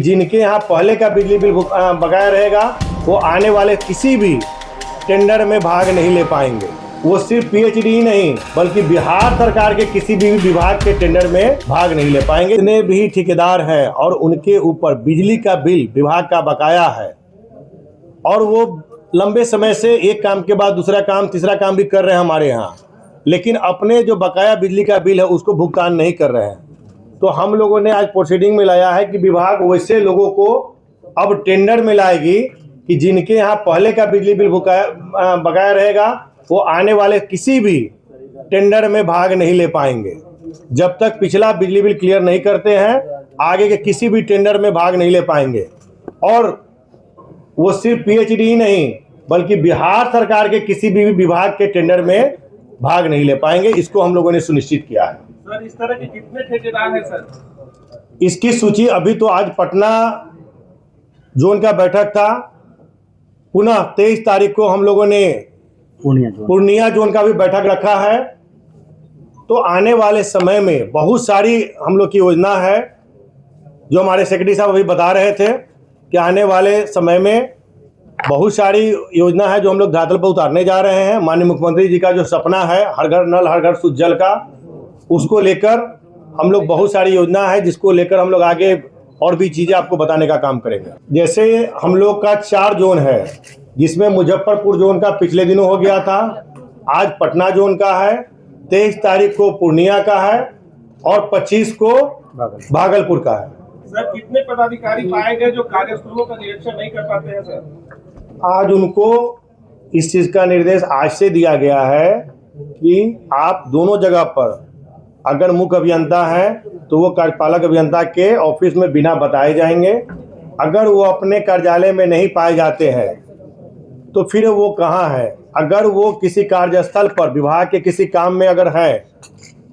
जिनके यहाँ पहले का बिजली बिल बकाया रहेगा वो आने वाले किसी भी टेंडर में भाग नहीं ले पाएंगे। वो सिर्फ पीएचडी ही नहीं बल्कि बिहार सरकार के किसी भी विभाग के टेंडर में भाग नहीं ले पाएंगे। जितने भी ठेकेदार हैं और उनके ऊपर बिजली का बिल विभाग का बकाया है और वो लंबे समय से एक काम के बाद दूसरा काम तीसरा काम भी कर रहे हैं हमारे यहाँ, लेकिन अपने जो बकाया बिजली का बिल है उसको भुगतान नहीं कर रहे हैं। तो हम लोगों ने आज प्रोसीडिंग में लाया है कि विभाग वैसे लोगों को अब टेंडर में लाएगी कि जिनके यहाँ पहले का बिजली बिल बकाया रहेगा वो आने वाले किसी भी टेंडर में भाग नहीं ले पाएंगे। जब तक पिछला बिजली बिल क्लियर नहीं करते हैं आगे के किसी भी टेंडर में भाग नहीं ले पाएंगे। और वो सिर्फ पीएचडी ही नहीं बल्कि बिहार सरकार के किसी भी विभाग के टेंडर में भाग नहीं ले पाएंगे। इसको हम लोगों ने सुनिश्चित किया है। सर, इस तरह के कितने ठेकेदार हैं सर? इसकी सूची अभी तो आज पटना जोन का बैठक था, पुनः 23 तारीख को हम लोगों ने पूर्णिया जोन का भी बैठक रखा है। तो आने वाले समय में बहुत सारी हम लोग की योजना है जो हमारे सेक्रेटरी साहब अभी बता रहे थे कि आने वाले समय में बहुत सारी योजना है जो हम लोग धरातल पर उतारने जा रहे हैं। माननीय मुख्यमंत्री जी का जो सपना है हर घर नल हर घर शुद्ध जल का, उसको लेकर हम लोग बहुत सारी योजना है जिसको लेकर हम लोग आगे और भी चीज़ें आपको बताने का काम करेंगे। जैसे हम लोग का 4 जोन है जिसमें मुजफ्फरपुर जोन का पिछले दिनों हो गया था, आज पटना जोन का है, 23 तारीख को पूर्णिया का है और 25 को भागलपुर का है। सर, कितने पदाधिकारी पाए गए जो कार्यस्थलों का निरीक्षण नहीं कर पाते हैं सर? आज उनको इस चीज़ का निर्देश आज से दिया गया है कि आप दोनों जगह पर अगर मुख्य अभियंता हैं तो वो कार्यपालक अभियंता के ऑफिस में बिना बताए जाएंगे। अगर वो अपने कार्यालय में नहीं पाए जाते हैं तो फिर वो कहाँ है। अगर वो किसी कार्यस्थल पर विभाग के किसी काम में अगर है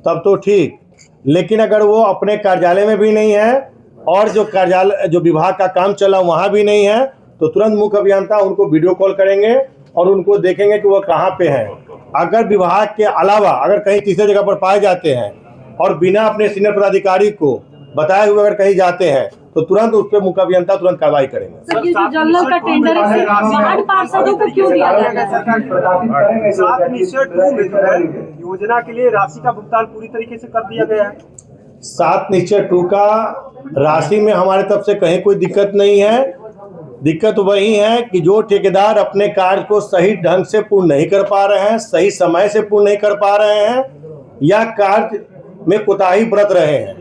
तब तो ठीक, लेकिन अगर वो अपने कार्यालय में भी नहीं है और जो विभाग का काम चला वहाँ भी नहीं है तो तुरंत मुख्य अभियंता उनको वीडियो कॉल करेंगे और उनको देखेंगे कि वो कहाँ पे हैं। अगर विभाग के अलावा अगर कहीं तीसरे जगह पर पाए जाते हैं और बिना अपने सीनियर पदाधिकारी को बताए हुए अगर कहीं जाते हैं तो तुरंत उस पर मुख्य अभियंता तुरंत कार्रवाई करेंगे। सर, ये जो जल नल का टेंडर है वार्ड पार्षदों को क्यों दिया जाता है? 7 निश्चय 2 योजना के लिए राशि का भुगतान पूरी तरीके से कर दिया गया है। 7 निश्चय 2 का राशि में हमारे तरफ से कहीं कोई दिक्कत नहीं है। दिक्कत वही है कि जो ठेकेदार अपने कार्य को सही ढंग से पूर्ण नहीं कर पा रहे हैं, सही समय से पूर्ण नहीं कर पा रहे हैं या कार्य में कोताही बरत रहे हैं,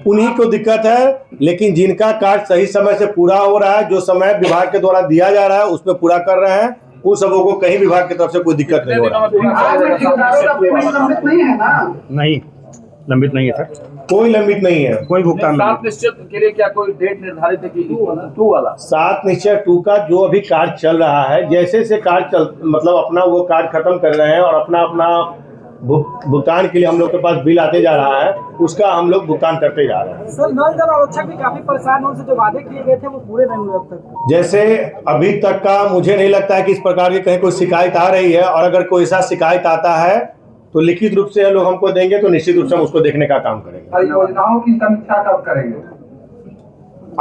उन्हीं को दिक्कत है। लेकिन जिनका कार्य सही समय से पूरा हो रहा है, जो समय विभाग के द्वारा दिया जा रहा है उसमें पूरा कर रहे हैं, उन सबों को कहीं विभाग की तरफ से कोई दिक्कत नहीं हो रहा है। नहीं, लंबित नहीं है सर, कोई लंबित नहीं है, कोई भुगतान नहीं। 7 निश्चय के लिए क्या कोई डेट निर्धारित है कि 2 वाला? 7 निश्चय 2 का जो अभी कार्य चल रहा है, जैसे से कार्य मतलब अपना वो कार्य खत्म कर रहे हैं और अपना भुगतान के लिए हम लोग के पास बिल आते जा रहा है, उसका हम लोग भुगतान करते जा रहे हैं। सर, नल जल आरक्षक भी काफी परेशान हैं, उनसे जो वादे किए गए थे वो पूरे नहीं हुए अब तक। जैसे अभी तक का मुझे नहीं लगता है कि इस प्रकार की कहीं कोई शिकायत आ रही है, और अगर कोई ऐसा शिकायत आता है तो लिखित रूप से लोग हमको देंगे तो निश्चित रूप से हम उसको देखने का काम करेंगे। योजनाओं की समीक्षा कब करेंगे?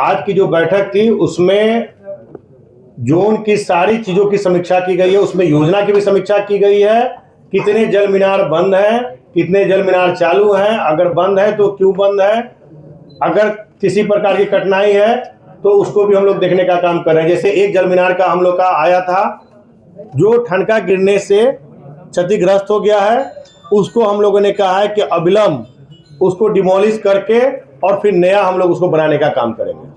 आज की जो बैठक थी उसमें जोन की सारी चीजों की समीक्षा की गई है, उसमें योजना की भी समीक्षा की गई है। कितने जल मीनार बंद हैं, कितने जल मीनार चालू हैं, अगर बंद है तो क्यों बंद है, अगर किसी प्रकार की कठिनाई है तो उसको भी हम लोग देखने का काम कर रहे हैं। जैसे एक जल मीनार का हम लोग का आया था जो ठनका गिरने से क्षतिग्रस्त हो गया है, उसको हम लोगों ने कहा है कि अविलंब उसको डिमोलिश करके और फिर नया हम लोग उसको बनाने का काम करेंगे।